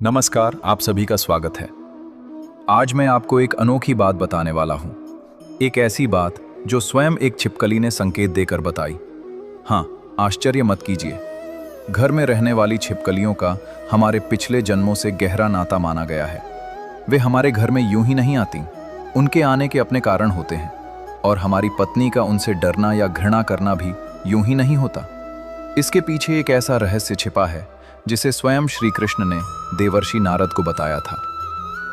नमस्कार, आप सभी का स्वागत है। आज मैं आपको एक अनोखी बात बताने वाला हूं। एक ऐसी बात जो स्वयं एक छिपकली ने संकेत देकर बताई। हाँ, आश्चर्य मत कीजिए। घर में रहने वाली छिपकलियों का हमारे पिछले जन्मों से गहरा नाता माना गया है। वे हमारे घर में यूं ही नहीं आती, उनके आने के अपने कारण होते हैं। और हमारी पत्नी का उनसे डरना या घृणा करना भी यूं ही नहीं होता। इसके पीछे एक ऐसा रहस्य छिपा है जिसे स्वयं श्री कृष्ण ने देवर्षि नारद को बताया था।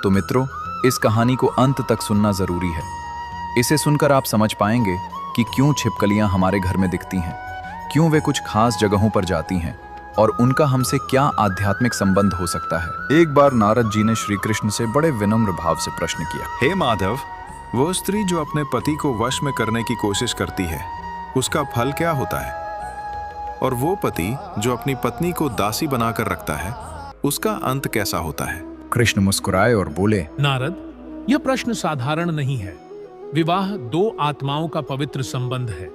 तो मित्रों, इस कहानी को अंत तक सुनना जरूरी है। इसे सुनकर आप समझ पाएंगे कि क्यों छिपकलियां हमारे घर में दिखती हैं, क्यों वे कुछ खास जगहों पर जाती हैं और उनका हमसे क्या आध्यात्मिक संबंध हो सकता है। एक बार नारद जी ने श्री कृष्ण से बड़े विनम्र भाव से प्रश्न किया, हे माधव, वो स्त्री जो अपने पति को वश में करने की कोशिश करती है, उसका फल क्या होता है? और वो पति जो अपनी पत्नी को दासी बनाकर रखता है, उसका अंत कैसा होता है? कृष्ण मुस्कुराए और बोले, नारद, यह प्रश्न साधारण नहीं है। विवाह दो आत्माओं का पवित्र संबंध है।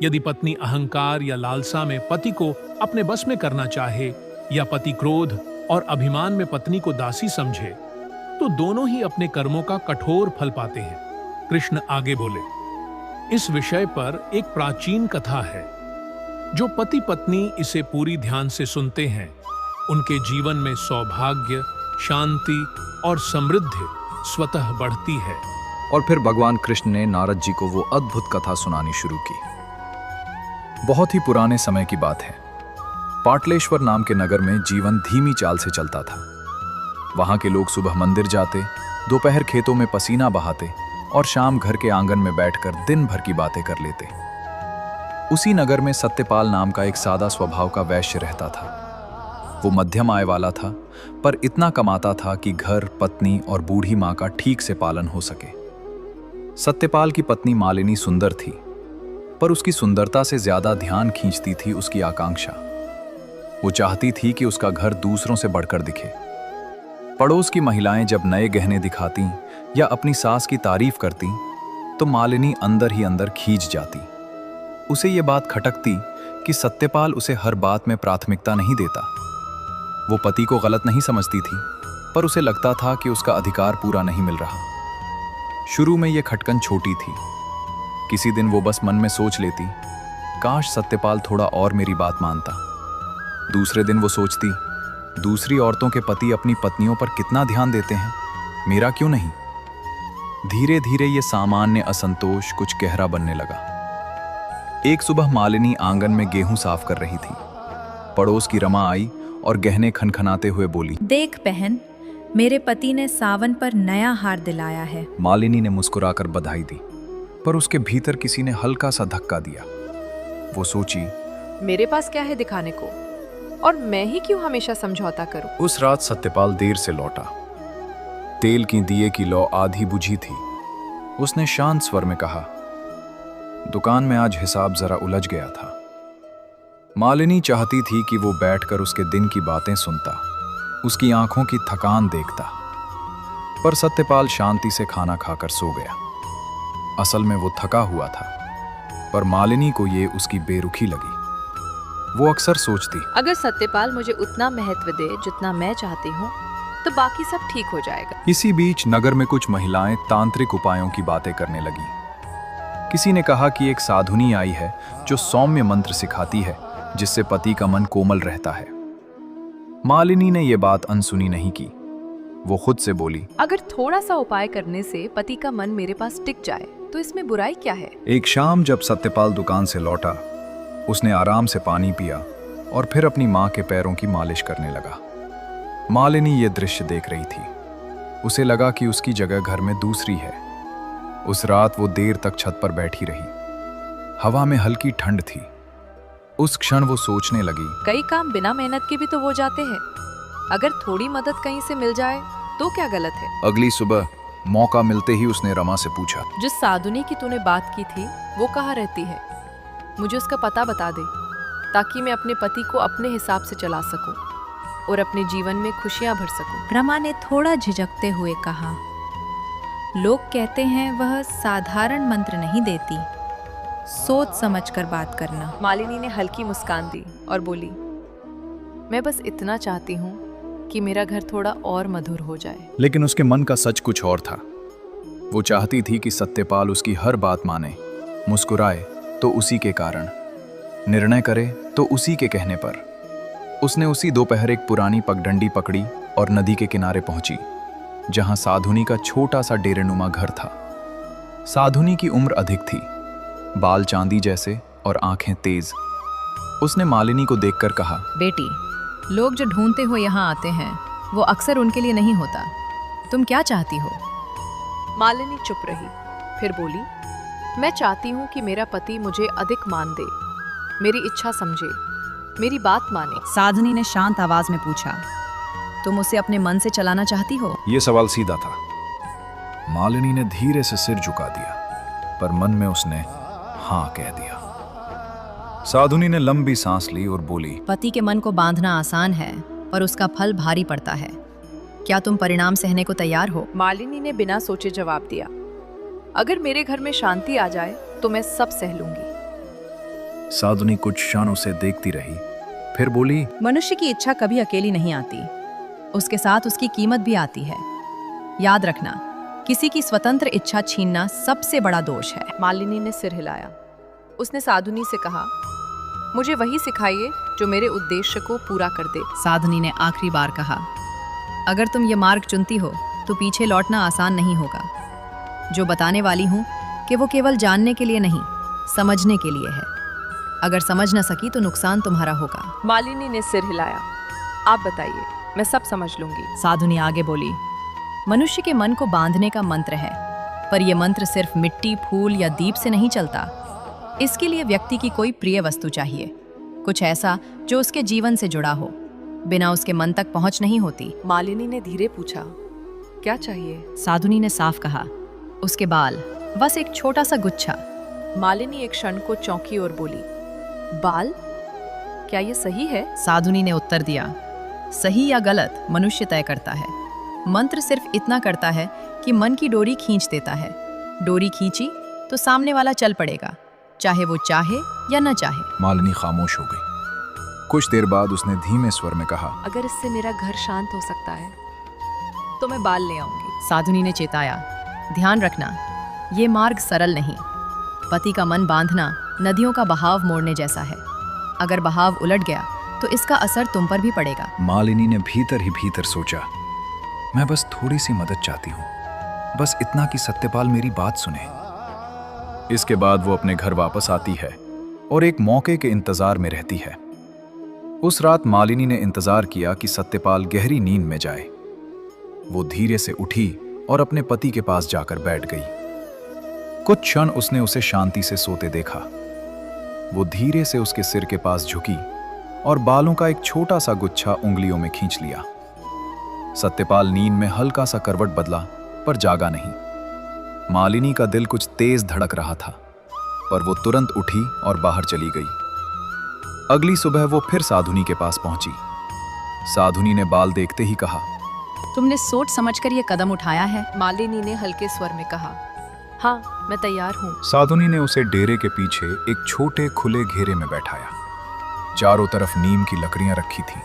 यदि पत्नी अहंकार या लालसा में पति को अपने बस में करना चाहे या पति क्रोध और अभिमान में पत्नी को दासी समझे, तो दोनों ही अपने कर्मों का कठोर फल पाते हैं। कृष्ण आगे बोले, इस विषय पर एक प्राचीन कथा है। जो पति पत्नी इसे पूरी ध्यान से सुनते हैं, उनके जीवन में सौभाग्य, शांति और समृद्धि स्वतः बढ़ती है। और फिर भगवान कृष्ण ने नारद जी को वो अद्भुत कथा सुनानी शुरू की। बहुत ही पुराने समय की बात है। पाटलेश्वर नाम के नगर में जीवन धीमी चाल से चलता था। वहां के लोग सुबह मंदिर जाते, दोपहर खेतों में पसीना बहाते और शाम घर के आंगन में बैठकर दिन भर की बातें कर लेते। उसी नगर में सत्यपाल नाम का एक सादा स्वभाव का वैश्य रहता था। वो मध्यम आय वाला था, पर इतना कमाता था कि घर, पत्नी और बूढ़ी माँ का ठीक से पालन हो सके। सत्यपाल की पत्नी मालिनी सुंदर थी, पर उसकी सुंदरता से ज्यादा ध्यान खींचती थी उसकी आकांक्षा। वो चाहती थी कि उसका घर दूसरों से बढ़कर दिखे। पड़ोस की महिलाएं जब नए गहने दिखाती या अपनी सास की तारीफ करती, तो मालिनी अंदर ही अंदर खींच जाती। उसे ये बात खटकती कि सत्यपाल उसे हर बात में प्राथमिकता नहीं देता। वो पति को गलत नहीं समझती थी, पर उसे लगता था कि उसका अधिकार पूरा नहीं मिल रहा। शुरू में ये खटकन छोटी थी। किसी दिन वो बस मन में सोच लेती, काश सत्यपाल थोड़ा और मेरी बात मानता। दूसरे दिन वो सोचती, दूसरी औरतों के पति अपनी पत्नियों पर कितना ध्यान देते हैं, मेरा क्यों नहीं। धीरे धीरे ये सामान्य असंतोष कुछ गहरा बनने लगा। एक सुबह मालिनी आंगन में गेहूं साफ कर रही थी। पड़ोस की रमा आई और गहने खनखनाते हुए बोली, देख बहन, मेरे पति ने सावन पर नया हार दिलाया है। मालिनी ने मुस्कुराकर बधाई दी, पर उसके भीतर किसी ने हल्का सा धक्का दिया। वो सोची, मेरे पास क्या है दिखाने को, और मैं ही क्यों हमेशा समझौता करूं? उस रात सत्यपाल देर से लौटा। तेल की दिए की लौ आधी बुझी थी। उसने शांत स्वर में कहा, दुकान में आज हिसाब जरा उलझ गया था। मालिनी चाहती थी कि वो बैठकर उसके दिन की बातें सुनता, उसकी आंखों की थकान देखता, पर सत्यपाल शांति से खाना खाकर सो गया। असल में वो थका हुआ था, पर मालिनी को ये उसकी बेरुखी लगी। वो अक्सर सोचती, अगर सत्यपाल मुझे उतना महत्व दे जितना मैं चाहती हूँ, तो बाकी सब ठीक हो जाएगा। इसी बीच नगर में कुछ महिलाएं तांत्रिक उपायों की बातें करने लगी। किसी ने कहा कि एक साधुनी आई है जो सौम्य मंत्र सिखाती है, जिससे पति का मन कोमल रहता है। मालिनी ने यह बात अनसुनी नहीं की। वो खुद से बोली, अगर थोड़ा सा उपाय करने से पति का मन मेरे पास टिक जाए, तो इसमें बुराई क्या है? एक शाम जब सत्यपाल दुकान से लौटा, उसने आराम से पानी पिया और फिर अपनी माँ के पैरों की मालिश करने लगा। मालिनी ये दृश्य देख रही थी। उसे लगा कि उसकी जगह घर में दूसरी है। उस रात वो देर तक छत पर बैठी रही। हवा में हल्की ठंड थी। उस क्षण वो सोचने लगी, कई काम बिना मेहनत के भी तो हो जाते हैं। अगर थोड़ी मदद कहीं से मिल जाए तो क्या गलत है? अगली सुबह मौका मिलते ही उसने रमा से पूछा, जिस साधुनी की तूने बात की थी वो कहाँ रहती है? मुझे उसका पता बता दे, ताकि मैं अपने पति को अपने हिसाब से चला सकूं और अपने जीवन में खुशियां भर सकूं। रमा ने थोड़ा झिझकते हुए कहा, लोग कहते हैं वह साधारण मंत्र नहीं देती, सोच समझकर बात करना। मालिनी ने हल्की मुस्कान दी और बोली, मैं बस इतना चाहती हूँ ताकि मेरा घर थोड़ा और मधुर हो जाए। लेकिन उसके मन का सच कुछ और था। वो चाहती थी कि सत्यपाल उसकी हर बात माने, मुस्कुराए तो उसी के कारण, निर्णय करे तो उसी के कहने पर। उसने उसी दोपहर एक पुरानी पगडंडी पकड़ी और नदी के किनारे पहुंची, जहां साधुनी का छोटा सा डेरेनुमा घर था। साधुनी की उम्र अधिक थी, बाल चांदी जैसे और आंखें तेज। उसने मालिनी को देखकर कहा, बेटी, लोग जो ढूंढते हो यहाँ आते हैं वो अक्सर उनके लिए नहीं होता। तुम क्या चाहती हो? मालिनी चुप रही, फिर बोली, मैं चाहती हूँ कि मेरा पति मुझे अधिक मान दे, मेरी इच्छा समझे, मेरी बात माने। साधुनी ने शांत आवाज में पूछा, तुम उसे अपने मन से चलाना चाहती हो? यह सवाल सीधा था। मालिनी ने धीरे से सिर झुका दिया, पर मन में उसने हाँ कह दिया। साधुनी ने लंबी सांस ली और बोली, पति के मन को बांधना आसान है, पर उसका फल भारी पड़ता है। क्या तुम परिणाम सहने को तैयार हो? मालिनी ने बिना सोचे जवाब दिया, अगर मेरे घर में शांति आ जाए तो मैं सब सह लूंगी। साधुनी कुछ क्षणों से देखती रही, फिर बोली, मनुष्य की इच्छा कभी अकेली नहीं आती, उसके साथ उसकी कीमत भी आती है। याद रखना, किसी की स्वतंत्र इच्छा छीनना सबसे बड़ा दोष है। मालिनी ने सिर हिलाया। उसने साधुनी से कहा, मुझे वही सिखाइए जो मेरे उद्देश्य को पूरा कर दे। साधुनी ने आखिरी बार कहा, अगर तुम ये मार्ग चुनती हो तो पीछे लौटना आसान नहीं होगा। जो बताने वाली हूँ कि वो केवल जानने के लिए नहीं, समझने के लिए है। अगर समझ न सकी तो नुकसान तुम्हारा होगा। मालिनी ने सिर हिलाया। आप बताइए, मैं सब समझ लूंगी। साधुनी आगे बोली, मनुष्य के मन को बांधने का मंत्र है, पर यह मंत्र सिर्फ मिट्टी, फूल या दीप से नहीं चलता। इसके लिए व्यक्ति की कोई प्रिय वस्तु चाहिए, कुछ ऐसा जो उसके जीवन से जुड़ा हो, बिना उसके मन तक पहुंच नहीं होती। मालिनी ने धीरे पूछा, क्या चाहिए? साधुनी ने साफ कहा, उसके बाल, बस एक छोटा सा गुच्छा। मालिनी एक क्षण को चौंकी और बोली, बाल? क्या ये सही है? साधुनी ने उत्तर दिया, सही या गलत मनुष्य तय करता है। मंत्र सिर्फ इतना करता है कि मन की डोरी खींच देता है। डोरी खींची तो सामने वाला चल पड़ेगा, चाहे वो चाहे या न चाहे। मालिनी खामोश हो गई। कुछ देर बाद उसने धीमे स्वर में कहा, अगर इससे मेरा घर शांत हो सकता है तो मैं बाल ले आऊंगी। साधुनी ने चेताया, ध्यान रखना, ये मार्ग सरल नहीं। पति का मन बांधना नदियों का बहाव मोड़ने जैसा है। अगर बहाव उलट गया तो इसका असर तुम पर भी पड़ेगा। मालिनी ने भीतर ही भीतर सोचा, मैं बस थोड़ी सी मदद चाहती हूँ, बस इतना कि सत्यपाल मेरी बात सुने। इसके बाद वो अपने घर वापस आती है और एक मौके के इंतजार में रहती है। उस रात मालिनी ने इंतजार किया कि सत्यपाल गहरी नींद में जाए। वो धीरे से उठी और अपने पति के पास जाकर बैठ गई। कुछ क्षण उसने उसे शांति से सोते देखा। वो धीरे से उसके सिर के पास झुकी और बालों का एक छोटा सा गुच्छा उंगलियों में खींच लिया। सत्यपाल नींद में हल्का सा करवट बदला, पर जागा नहीं। मालिनी का दिल कुछ तेज धड़क रहा था, पर वो तुरंत उठी और बाहर चली गई। अगली सुबह वो फिर साधुनी के पास पहुंची। साधुनी ने बाल देखते ही कहा, तुमने सोच समझकर ये कदम उठाया है? मालिनी ने हल्के स्वर में कहा, हाँ, मैं तैयार हूँ। साधुनी ने उसे डेरे के पीछे एक छोटे खुले घेरे में बैठाया। चारों तरफ नीम की लकड़ियां रखी थीं।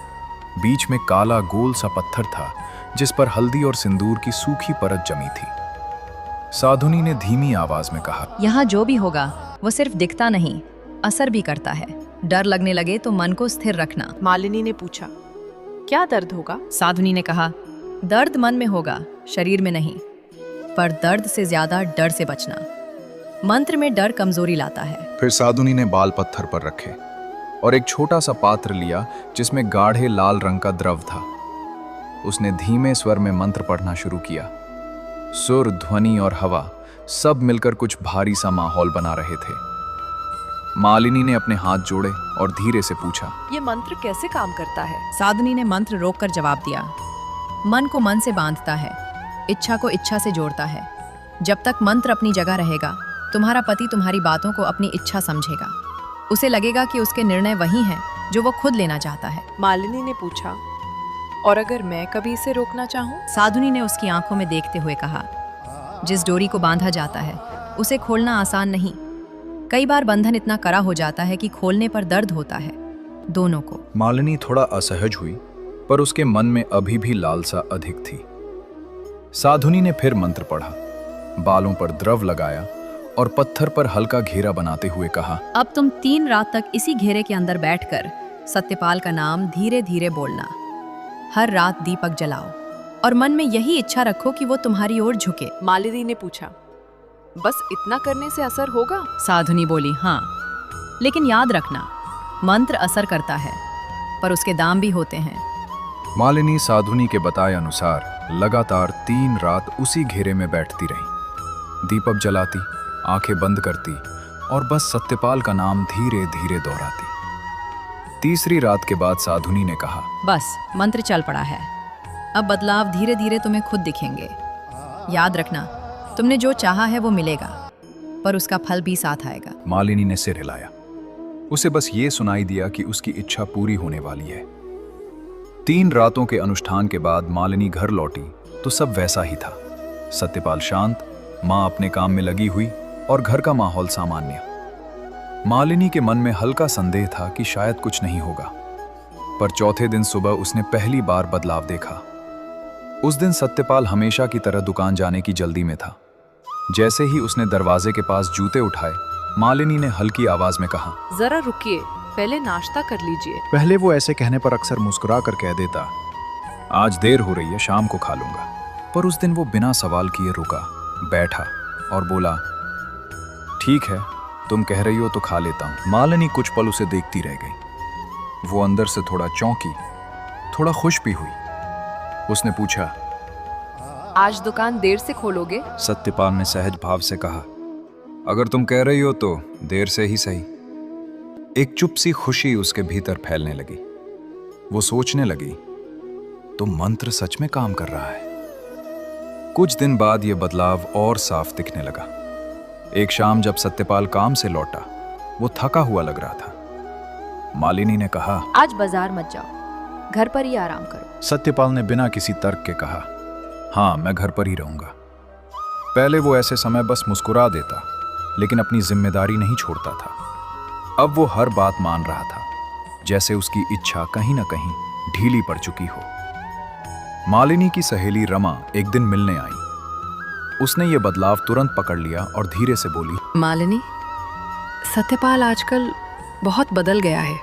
बीच में काला गोल सा पत्थर था, जिस पर हल्दी और सिंदूर की सूखी परत जमी थी। साधुनी ने धीमी आवाज में कहा, यहाँ जो भी होगा वो सिर्फ दिखता नहीं, असर भी करता है। डर लगने लगे तो मन को स्थिर रखना। मालिनी ने पूछा, क्या दर्द होगा? साधुनी ने कहा, दर्द मन में होगा, शरीर में नहीं। पर दर्द से ज्यादा डर से बचना। मंत्र में डर कमजोरी लाता है। फिर साधुनी ने बाल पत्थर पर रखे और एक छोटा सा पात्र लिया जिसमें गाढ़े लाल रंग का द्रव था। उसने धीमे स्वर में मंत्र पढ़ना शुरू किया। सुर, ध्वनि और हवा सब मिलकर कुछ भारी सा माहौल बना रहे थे। मालिनी ने अपने हाथ जोड़े और धीरे से पूछा, ये मंत्र कैसे काम करता है? साधुनी ने मंत्र रोककर जवाब दिया, मन को मन से बांधता है, इच्छा को इच्छा से जोड़ता है। जब तक मंत्र अपनी जगह रहेगा, तुम्हारा पति तुम्हारी बातों को अपनी इच्छा समझेगा। उसे लगेगा कि उसके निर्णय वही हैं जो वो खुद लेना चाहता है। मालिनी ने पूछा, और अगर मैं कभी इसे रोकना चाहूँ? साधुनी ने उसकी आंखों में देखते हुए कहा, जिस डोरी को बांधा जाता है उसे खोलना आसान नहीं। कई बार बंधन इतना कड़ा हो जाता है कि खोलने पर दर्द होता है दोनों को। मालिनी थोड़ा असहज हुई, पर उसके मन में अभी भी लालसा अधिक थी। साधुनी ने फिर मंत्र पढ़ा, बालों पर द्रव लगाया और पत्थर पर हल्का घेरा बनाते हुए कहा, अब तुम 3 रात तक इसी घेरे के अंदर बैठकर सत्यपाल का नाम धीरे धीरे बोलना। हर रात दीपक जलाओ और मन में यही इच्छा रखो कि वो तुम्हारी ओर झुके। मालिनी ने पूछा, बस इतना करने से असर होगा? साधुनी बोली, हाँ, लेकिन याद रखना, मंत्र असर करता है पर उसके दाम भी होते हैं। मालिनी साधुनी के बताए अनुसार लगातार 3 रात उसी घेरे में बैठती रही, दीपक जलाती, आंखें बंद करती और बस सत्यपाल का नाम धीरे धीरे दोहराती। तीसरी रात के बाद साधुनी ने कहा, बस मंत्र चल पड़ा है, अब बदलाव धीरे धीरे तुम्हें खुद दिखेंगे। याद रखना, तुमने जो चाहा है वो मिलेगा, पर उसका फल भी साथ आएगा। मालिनी ने सिर हिलाया। उसे बस ये सुनाई दिया कि उसकी इच्छा पूरी होने वाली है। 3 रातों के अनुष्ठान के बाद मालिनी घर लौटी तो सब वैसा ही था। सत्यपाल शांत, माँ अपने काम में लगी हुई और घर का माहौल सामान्य। मालिनी के मन में हल्का संदेह था कि शायद कुछ नहीं होगा, पर चौथे दिन सुबह उसने पहली बार बदलाव देखा। उस दिन सत्यपाल हमेशा की तरह दुकान जाने की जल्दी में था। जैसे ही उसने दरवाजे के पास जूते उठाए, मालिनी ने हल्की आवाज में कहा, जरा रुकिए, पहले नाश्ता कर लीजिए। पहले वो ऐसे कहने पर अक्सर मुस्कुरा कर कह देता, आज देर हो रही है, शाम को खा लूंगा। पर उस दिन वो बिना सवाल किए रुका, बैठा और बोला, ठीक है, तुम कह रही हो तो खा लेता हूं। मालिनी कुछ पल उसे देखती रह गई। वो अंदर से थोड़ा चौंकी, थोड़ा खुश भी हुई। उसने पूछा, आज दुकान देर से खोलोगे? सत्यपाल ने सहज भाव से कहा, अगर तुम कह रही हो तो देर से ही सही। एक चुप सी खुशी उसके भीतर फैलने लगी। वो सोचने लगी, तो मंत्र सच में काम कर रहा है। कुछ दिन बाद यह बदलाव और साफ दिखने लगा। एक शाम जब सत्यपाल काम से लौटा, वो थका हुआ लग रहा था। मालिनी ने कहा, आज बाजार मत जाओ, घर पर ही आराम करो। सत्यपाल ने बिना किसी तर्क के कहा, हाँ, मैं घर पर ही रहूंगा। पहले वो ऐसे समय बस मुस्कुरा देता, लेकिन अपनी जिम्मेदारी नहीं छोड़ता था। अब वो हर बात मान रहा था, जैसे उसकी इच्छा कहीं ना कहीं ढीली पड़ चुकी हो। मालिनी की सहेली रमा एक दिन मिलने आई। उसने ये बदलाव तुरंत पकड़ लिया और धीरे से बोली, मालिनी, सत्यपाल आजकल बहुत बदल गया है,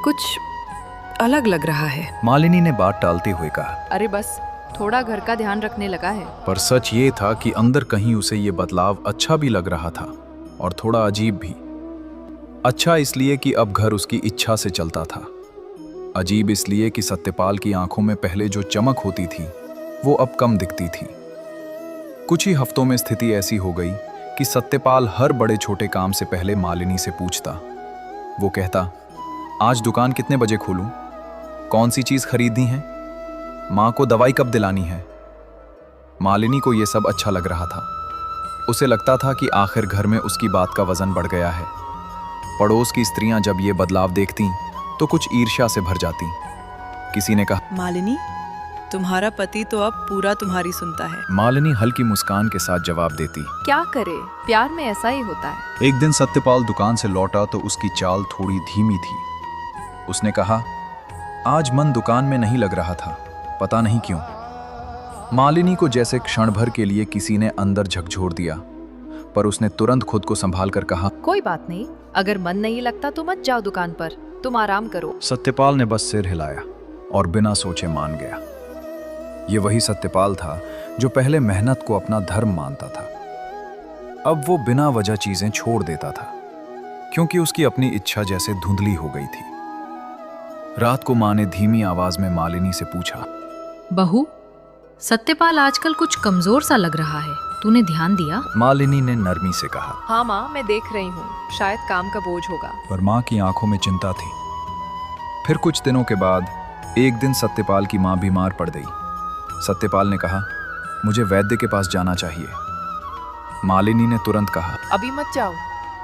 कुछ अलग लग रहा है। मालिनी ने बात टालते हुए कहा, अरे बस थोड़ा घर का ध्यान रखने लगा है। पर सच ये था कि अंदर कहीं उसे ये बदलाव अच्छा भी लग रहा था और थोड़ा अजीब भी। अच्छा इसलिए कि अब घर उसकी इच्छा से चलता था, अजीब इसलिए कि सत्यपाल की आंखों में पहले जो चमक होती थी वो अब कम दिखती थी। कुछ ही हफ्तों में स्थिति ऐसी हो गई कि सत्यपाल हर बड़े छोटे काम से पहले मालिनी से पूछता। वो कहता, आज दुकान कितने बजे खोलूं? कौन सी चीज खरीदनी है? माँ को दवाई कब दिलानी है? मालिनी को यह सब अच्छा लग रहा था। उसे लगता था कि आखिर घर में उसकी बात का वजन बढ़ गया है। पड़ोस की स्त्रियां जब ये बदलाव देखती तो कुछ ईर्ष्या से भर जाती। किसी ने कहा, मालिनी, तुम्हारा पति तो अब पूरा तुम्हारी सुनता है। मालिनी हल्की मुस्कान के साथ जवाब देती, क्या करे, प्यार में ऐसा ही होता है। एक दिन सत्यपाल दुकान से लौटा तो उसकी चाल थोड़ी धीमी थी। उसने कहा, आज मन दुकान में नहीं लग रहा था, पता नहीं क्यों। मालिनी को जैसे क्षण भर के लिए किसी ने अंदर झकझोर दिया, पर उसने तुरंत खुद को संभाल कर कहा, कोई बात नहीं, अगर मन नहीं लगता तो मत जाओ दुकान पर, तुम आराम करो। सत्यपाल ने बस सिर हिलाया और बिना सोचे मान गया। ये वही सत्यपाल था जो पहले मेहनत को अपना धर्म मानता था। अब वो बिना वजह चीजें छोड़ देता था, क्योंकि उसकी अपनी इच्छा जैसे धुंधली हो गई थी। रात को माँ ने धीमी आवाज में मालिनी से पूछा, बहू, सत्यपाल आजकल कुछ कमजोर सा लग रहा है, तूने ध्यान दिया? मालिनी ने नरमी से कहा, हाँ माँ, मैं देख रही हूँ, शायद काम का बोझ होगा। पर माँ की आंखों में चिंता थी। फिर कुछ दिनों के बाद एक दिन सत्यपाल की माँ बीमार पड़ गई। सत्यपाल ने कहा, मुझे वैद्य के पास जाना चाहिए। मालिनी ने तुरंत कहा, अभी मत जाओ,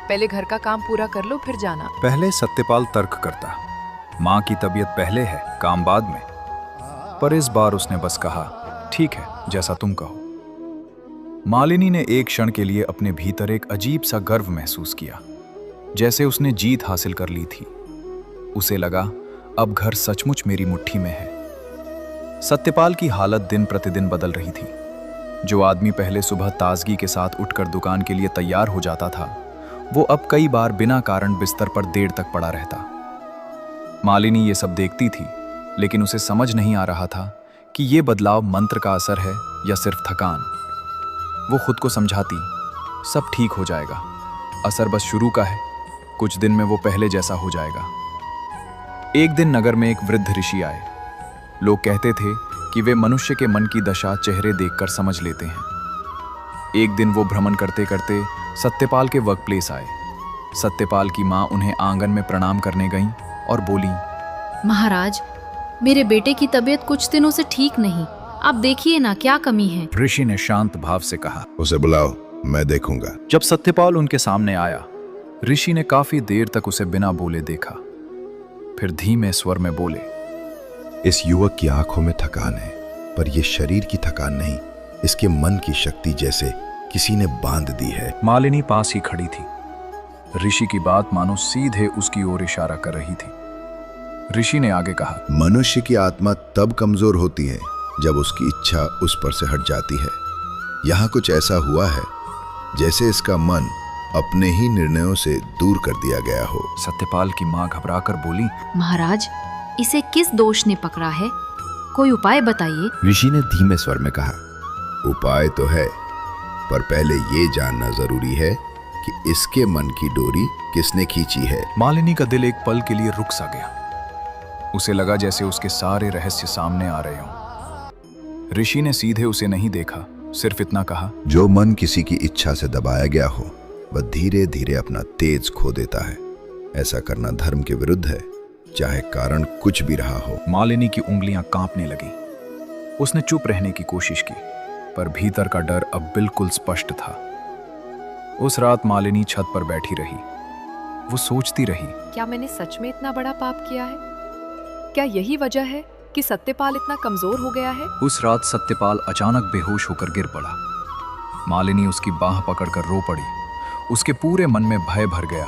पहले घर का काम पूरा कर लो फिर जाना। पहले सत्यपाल तर्क करता, माँ की तबीयत पहले है, काम बाद में। पर इस बार उसने बस कहा, ठीक है, जैसा तुम कहो। मालिनी ने एक क्षण के लिए अपने भीतर एक अजीब सा गर्व महसूस किया, जैसे उसने जीत हासिल कर ली थी। उसे लगा, अब घर सचमुच मेरी मुट्ठी में है सत्यपाल की हालत दिन प्रतिदिन बदल रही थी। जो आदमी पहले सुबह ताजगी के साथ उठकर दुकान के लिए तैयार हो जाता था, वो अब कई बार बिना कारण बिस्तर पर देर तक पड़ा रहता। मालिनी ये सब देखती थी, लेकिन उसे समझ नहीं आ रहा था कि ये बदलाव मंत्र का असर है या सिर्फ थकान। वो खुद को समझाती, सब ठीक हो जाएगा, असर बस शुरू का है, कुछ दिन में वो पहले जैसा हो जाएगा। एक दिन नगर में एक वृद्ध ऋषि आए। लोग कहते थे कि वे मनुष्य के मन की दशा चेहरे देखकर समझ लेते हैं। एक दिन वो भ्रमण करते करते सत्यपाल के वर्क प्लेस आए। सत्यपाल की माँ उन्हें आंगन में प्रणाम करने गईं और बोली, महाराज, मेरे बेटे की तबीयत कुछ दिनों से ठीक नहीं, आप देखिए ना क्या कमी है। ऋषि ने शांत भाव से कहा, उसे बुलाओ, मैं देखूंगा। जब सत्यपाल उनके सामने आया, ऋषि ने काफी देर तक उसे बिना बोले देखा, फिर धीमे स्वर में बोले, इस युवक की आंखों में थकान है, पर यह शरीर की थकान नहीं, इसके मन की शक्ति जैसे किसी ने बांध दी है। मालिनी पास ही खड़ी थी। ऋषि की बात मानो सीधे उसकी ओर इशारा कर रही थी। ऋषि ने आगे कहा, मनुष्य की आत्मा तब कमजोर होती है जब उसकी इच्छा उस पर से हट जाती है। यहाँ कुछ ऐसा हुआ है जैसे इसका मन अपने ही निर्णयों से दूर कर दिया गया हो। सत्यपाल की मां घबराकर बोली, महाराज, इसे किस दोष ने पकड़ा है? कोई उपाय बताइए। ऋषि ने धीमे स्वर में कहा, उपाय तो है, पर पहले ये जानना जरूरी है कि इसके मन की डोरी किसने खींची है। मालिनी का दिल एक पल के लिए रुक सा गया। उसे लगा जैसे उसके सारे रहस्य सामने आ रहे हों। ऋषि ने सीधे उसे नहीं देखा, सिर्फ इतना कहा, जो मन किसी की इच्छा से दबाया गया हो, वह धीरे धीरे अपना तेज खो देता है। ऐसा करना धर्म के विरुद्ध है, चाहे कारण कुछ भी रहा हो। मालिनी की उंगलियां कांपने लगी। उसने चुप रहने की कोशिश की, पर भीतर का डर अब बिल्कुल स्पष्ट था। उस रात मालिनी छत पर बैठी रही। वो सोचती रही, क्या मैंने सच में इतना बड़ा पाप किया है? क्या यही वजह है कि सत्यपाल इतना कमजोर हो गया है? उस रात सत्यपाल अचानक बेहोश होकर गिर पड़ा। मालिनी उसकी बाह पकड़कर रो पड़ी। उसके पूरे मन में भय भर गया।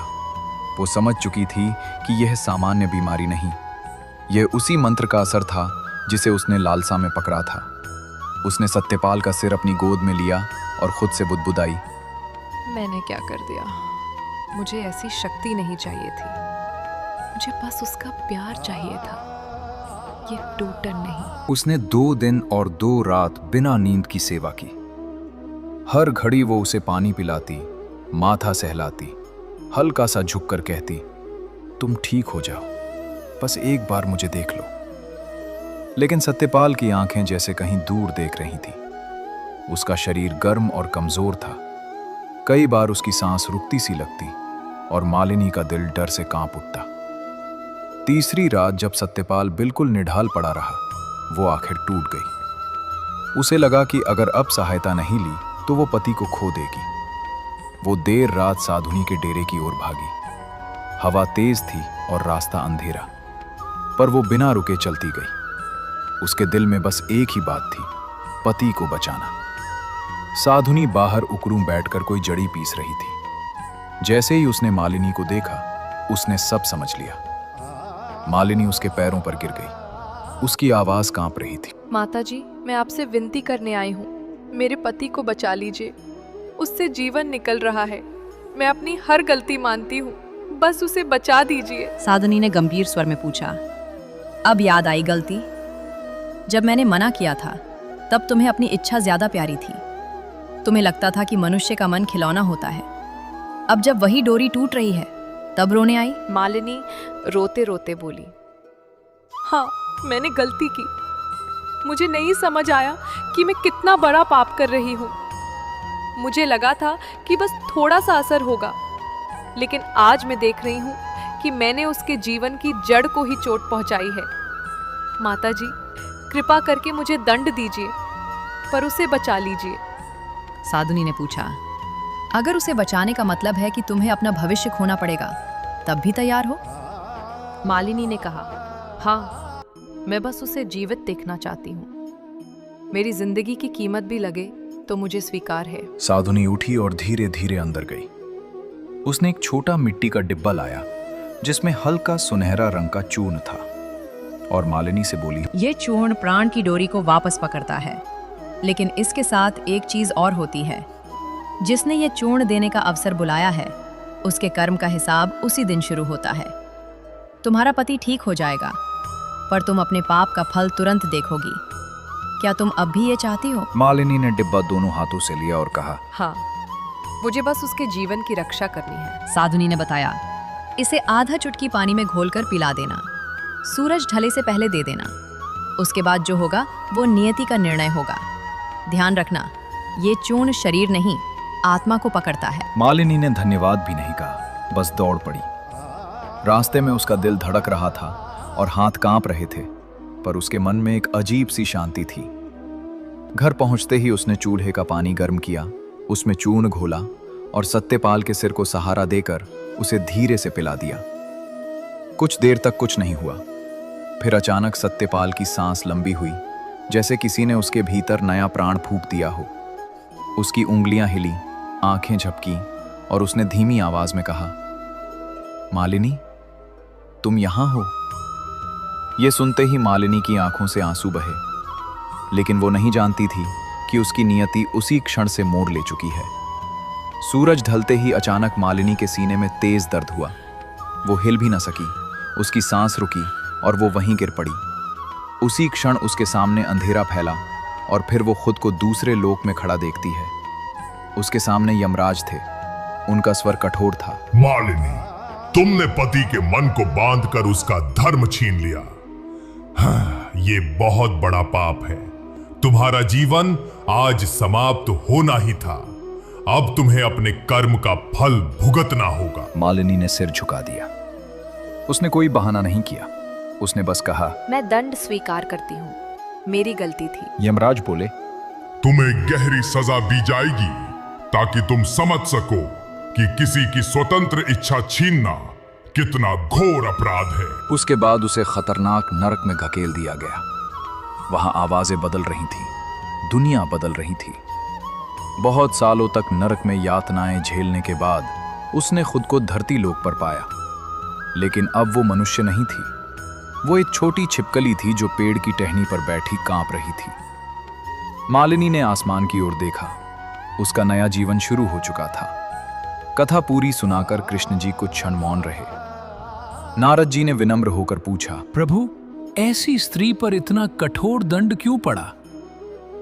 वो समझ चुकी थी कि यह सामान्य बीमारी नहीं, यह उसी मंत्र का असर था जिसे उसने लालसा में पकड़ा था। उसने सत्यपाल का सिर अपनी गोद में लिया और खुद से बुदबुदाई, मैंने क्या कर दिया? मुझे ऐसी शक्ति नहीं चाहिए थी, मुझे बस उसका प्यार चाहिए था, ये टूटन नहीं। उसने 2 दिन और 2 रात बिना नींद की सेवा की। हर घड़ी वो उसे पानी पिलाती, माथा सहलाती, हल्का सा झुककर कहती, तुम ठीक हो जाओ, बस एक बार मुझे देख लो। लेकिन सत्यपाल की आंखें जैसे कहीं दूर देख रही थी। उसका शरीर गर्म और कमजोर था। कई बार उसकी सांस रुकती सी लगती और मालिनी का दिल डर से कांप उठता। तीसरी रात जब सत्यपाल बिल्कुल निढाल पड़ा रहा, वो आखिर टूट गई। उसे लगा कि अगर अब सहायता नहीं ली तो वो पति को खो देगी। वो देर रात साधुनी के डेरे की ओर भागी। हवा तेज थी और रास्ता अंधेरा, पर वो बिना रुके चलती गई। उसके दिल में बस एक ही बात थी, पति को बचाना। साधुनी बाहर उकड़ूं बैठकर कोई जड़ी पीस रही थी। जैसे ही उसने मालिनी को देखा, उसने सब समझ लिया। मालिनी उसके पैरों पर गिर गई। उसकी आवाज कांप रही थी, माताजी, मैं आपसे विनती करने आई हूँ, मेरे पति को बचा लीजिए, उससे जीवन निकल रहा है। मैं अपनी हर गलती मानती हूँ, बस उसे बचा दीजिए। साधुनी ने गंभीर स्वर में पूछा, अब याद आई गलती? जब मैंने मना किया था तब तुम्हें अपनी इच्छा ज्यादा प्यारी थी। तुम्हें लगता था कि मनुष्य का मन खिलौना होता है। अब जब वही डोरी टूट रही है तब रोने आई? मालिनी रोते रोते बोली, हाँ, मैंने गलती की। मुझे नहीं समझ आया कि मैं कितना बड़ा पाप कर रही हूँ। मुझे लगा था कि बस थोड़ा सा असर होगा, लेकिन आज मैं देख रही हूँ कि मैंने उसके जीवन की जड़ को ही चोट पहुंचाई है। माताजी, कृपा करके मुझे दंड दीजिए, पर उसे बचा लीजिए। साधुनी ने पूछा, अगर उसे बचाने का मतलब है कि तुम्हें अपना भविष्य खोना पड़ेगा, तब भी तैयार हो? मालिनी ने कहा, हाँ, मैं बस उसे जीवित देखना चाहती हूँ। मेरी जिंदगी की कीमत भी लगे तो मुझे स्वीकार है। साधुनी उठी और धीरे धीरे अंदर गई। उसने एक छोटा मिट्टी का डिब्बा लाया जिसमें हल्का सुनहरा रंग का चूर्ण था। और मालिनी से बोली, ये चूर्ण प्राण की डोरी को वापस पकड़ता है, लेकिन इसके साथ एक चीज और होती है। जिसने ये चूर्ण देने का अवसर बुलाया है, उसके कर्म का हिसाब उसी दिन शुरू होता है। तुम्हारा पति ठीक हो जाएगा, पर तुम अपने पाप का फल तुरंत देखोगी। क्या तुम अब भी ये चाहती हो? मालिनी ने डिब्बा दोनों हाथों से लिया और कहा, हाँ, मुझे बस उसके जीवन की रक्षा करनी है। साधुनी ने बताया, इसे आधा चुटकी पानी में घोलकर पिला देना, सूरज ढले से पहले दे देना। उसके बाद जो होगा वो नियति का निर्णय होगा। ध्यान रखना, ये चूर्ण शरीर नहीं, आत्मा को पकड़ता है। मालिनी ने धन्यवाद भी नहीं कहा, बस दौड़ पड़ी। रास्ते में उसका दिल धड़क रहा था और हाथ कांप रहे थे, पर उसके मन में एक अजीब सी शांति थी। घर पहुंचते ही उसने चूल्हे का पानी गर्म किया, उसमें चूर्ण घोला और सत्यपाल के सिर को सहारा देकर उसे धीरे से पिला दिया। कुछ देर तक कुछ नहीं हुआ, फिर अचानक सत्यपाल की सांस लंबी हुई, जैसे किसी ने उसके भीतर नया प्राण फूंक दिया हो। उसकी उंगलियां हिली, आंखें झपकी और उसने धीमी आवाज में कहा, मालिनी, तुम यहां हो? ये सुनते ही मालिनी की आंखों से आंसू बहे, लेकिन वो नहीं जानती थी कि उसकी नियति उसी क्षण से मोड़ ले चुकी है। सूरज ढलते ही अचानक मालिनी के सीने में तेज दर्द हुआ। वो हिल भी न सकी, उसकी सांस रुकी और वो वहीं गिर पड़ी। उसी क्षण उसके सामने अंधेरा फैला और फिर वो खुद को दूसरे लोक में खड़ा देखती है। उसके सामने यमराज थे, उनका स्वर कठोर था। मालिनी, तुमने पति के मन को बांधकर उसका धर्म छीन लिया। हाँ, ये बहुत बड़ा पाप है। तुम्हारा जीवन आज समाप्त होना ही था। अब तुम्हें अपने कर्म का फल भुगतना होगा। मालिनी ने सिर झुका दिया। उसने कोई बहाना नहीं किया, उसने बस कहा, मैं दंड स्वीकार करती हूँ, मेरी गलती थी। यमराज बोले, तुम्हें गहरी सजा दी जाएगी ताकि तुम समझ सको कि किसी की स्वतंत्र इच्छा छीनना कितना घोर अपराध है। उसके बाद उसे खतरनाक नरक में धकेल दिया गया। वहां आवाजें बदल रही थीं, दुनिया बदल रही थी। बहुत सालों तक नरक में यातनाएं झेलने के बाद उसने खुद को धरती लोक पर पाया, लेकिन अब वो मनुष्य नहीं थी। वो एक छोटी छिपकली थी जो पेड़ की टहनी पर बैठी कांप रही थी। मालिनी ने आसमान की ओर देखा, उसका नया जीवन शुरू हो चुका था। कथा पूरी सुनाकर कृष्ण जी कुछ क्षण मौन रहे। नारद जी ने विनम्र होकर पूछा, प्रभु, ऐसी स्त्री पर इतना कठोर दंड क्यों पड़ा?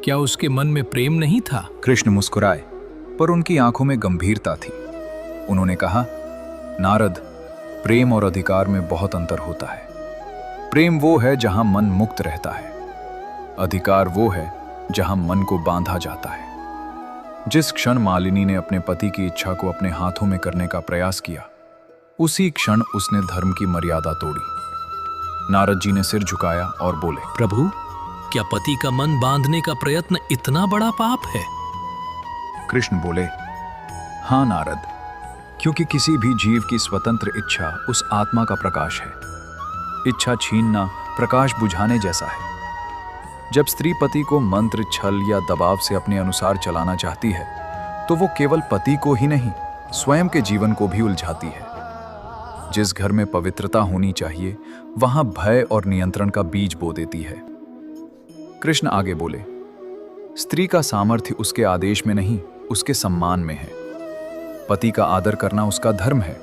क्या उसके मन में प्रेम नहीं था? कृष्ण मुस्कुराए, पर उनकी आंखों में गंभीरता थी। उन्होंने कहा, नारद, प्रेम और अधिकार में बहुत अंतर होता है। प्रेम वो है जहां मन मुक्त रहता है, अधिकार वो है जहां मन को बांधा जाता है। जिस क्षण मालिनी ने अपने पति की इच्छा को अपने हाथों में करने का प्रयास किया, उसी क्षण उसने धर्म की मर्यादा तोड़ी। नारद जी ने सिर झुकाया और बोले, प्रभु, क्या पति का मन बांधने का प्रयत्न इतना बड़ा पाप है? कृष्ण बोले, हां नारद, क्योंकि किसी भी जीव की स्वतंत्र इच्छा उस आत्मा का प्रकाश है। इच्छा छीनना प्रकाश बुझाने जैसा है। जब स्त्री पति को मंत्र, छल या दबाव से अपने अनुसार चलाना चाहती है, तो वो केवल पति को ही नहीं, स्वयं के जीवन को भी उलझाती है। जिस घर में पवित्रता होनी चाहिए, वहां भय और नियंत्रण का बीज बो देती है। कृष्ण आगे बोले, स्त्री का सामर्थ्य उसके आदेश में नहीं, उसके सम्मान में है। पति का आदर करना उसका धर्म है,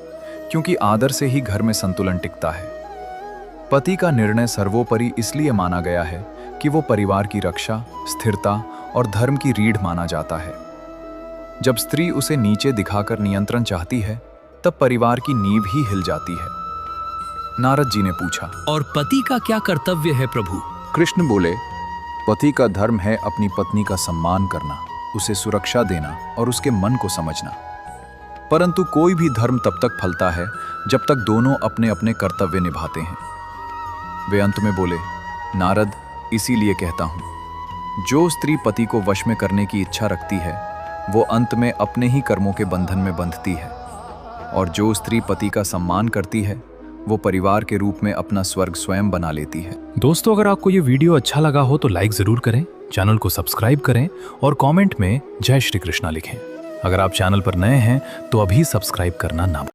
क्योंकि आदर से ही घर में संतुलन टिकता है। पति का निर्णय सर्वोपरि इसलिए माना गया है कि वो परिवार की रक्षा, स्थिरता और धर्म की रीढ़ माना जाता है। जब स्त्री उसे नीचे दिखाकर नियंत्रण चाहती है, तब परिवार की नींव ही हिल जाती है। नारद जी ने पूछा, और पति का क्या कर्तव्य है प्रभु? कृष्ण बोले, पति का धर्म है अपनी पत्नी का सम्मान करना, उसे सुरक्षा देना और उसके मन को समझना। परंतु कोई भी धर्म तब तक फलता है जब तक दोनों अपने अपने कर्तव्य निभाते हैं। वे अंत में बोले, नारद, इसीलिए कहता हूं, जो स्त्री पति को वश में करने की इच्छा रखती है, वो अंत में अपने ही कर्मों के बंधन में बंधती है, और जो स्त्री पति का सम्मान करती है, वो परिवार के रूप में अपना स्वर्ग स्वयं बना लेती है। दोस्तों, अगर आपको ये वीडियो अच्छा लगा हो तो लाइक जरूर करें, चैनल को सब्सक्राइब करें और कमेंट में जय श्री कृष्णा लिखें। अगर आप चैनल पर नए हैं तो अभी सब्सक्राइब करना ना भूलें।